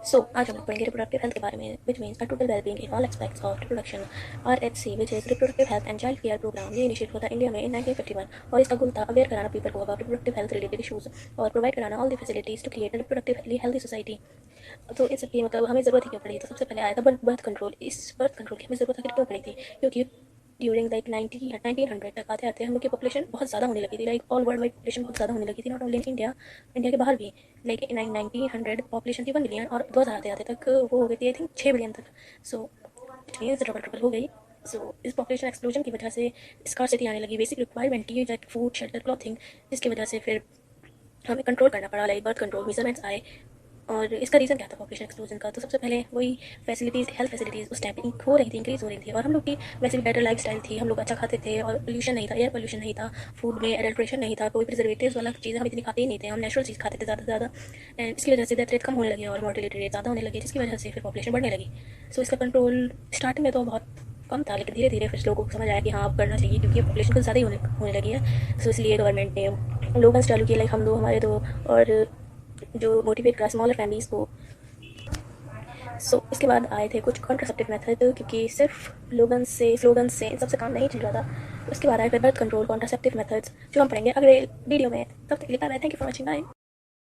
आज हम लोग पढ़ेंगे रिप्रोडक्टिव हेल्थ के बारे में, which means a total wellbeing in all aspects of reproduction. RHC which is reproductive health and child care program, ये इनिशिएट हुआ था इंडिया में इन 1951 और इसका गोल था अवेयर कराना पीपल को about reproductive health related issues और प्रोवाइड कराना all the facilities to create reproductively healthy society. तो इस सबकी मतलब हमें ज़रूरत ही क्यों पड़ी? तो सबसे पहले आया था बर्थ कंट्रोल। इस बर्थ कंट्रोल की हमें ज़रूरत आखिर क्यों पड़ी थी? क्योंकि ड्यूरिंग लाइक 1900 तक आते आते हम लोग की पॉपुलेशन बहुत ज़्यादा होने लगी थी। Like all world wide population बहुत ज़्यादा होने लगी थी, not only in India, India के बाहर भी। लाइक 1900 पॉपुलेशन थी 1 बिलियन और 2000 आते आते तक वो हो गई थी आई थिंक 6 बिलियन तक। So it means double triple हो गई। सो इस पॉपुलेशन एक्सप्लोजन की वजह से स्कार्सिटी आने लगी, बेसिक रिक्वायरमेंट की, लाइक फूड, शेल्टर, क्लॉथिंग, जिसकी वजह से फिर हमें कंट्रोल करना पड़ा। लाइक बर्थ कंट्रोल मेजरमेंट्स आए। और इसका रीज़न क्या था पॉपुलेशन एक्सप्लोजन का? तो सबसे पहले वही फैसिलिटीज़, हेल्थ फैसिलिटीज़ उस टाइम पे हो रही थी, इंक्रीज़ हो रही थी, और हम लोग की वैसे भी बेटर लाइफस्टाइल थी, हम लोग अच्छा खाते थे और पोल्यूशन नहीं था, एयर पोल्यूशन नहीं था, फूड में एडल्ट्रेशन नहीं था, कोई प्रिजर्वेटिव्स वाला चीज़ें हम इतनी खाते ही नहीं थे, हम नेचुरल चीज़ खाते थे ज़्यादा से ज़्यादा। एंड इसकी वजह से डेथ रेट कम होने लगे और मोर्टेलिटी रेट ज़्यादा होने लगे, जिसकी वजह से फिर पॉपुलेशन बढ़ने लगी। सो इसका कंट्रोल स्टार्टिंग में तो बहुत कम था, लेकिन धीरे धीरे फिर लोगों को समझ आया कि हाँ अब करना चाहिए, क्योंकि पॉपुलेशन कुछ ज़्यादा ही होने लगी है। सो इसलिए गवर्नमेंट ने लोगन चालू किए, लाइक हम दो, हमारे दो, और जो मोटिवेट करा स्मॉलर फैमिलीज़ को। इसके बाद आए थे कुछ कॉन्ट्रासेप्टिव मेथड, क्योंकि सिर्फ स्लोगन से इन सबसे काम नहीं चल रहा था। उसके बाद आए फिर बर्थ कंट्रोल कॉन्ट्रासेप्टिव मेथड्स, जो हम पढ़ेंगे अगले वीडियो में। तब तक के लिए bye, thank you for watching, bye.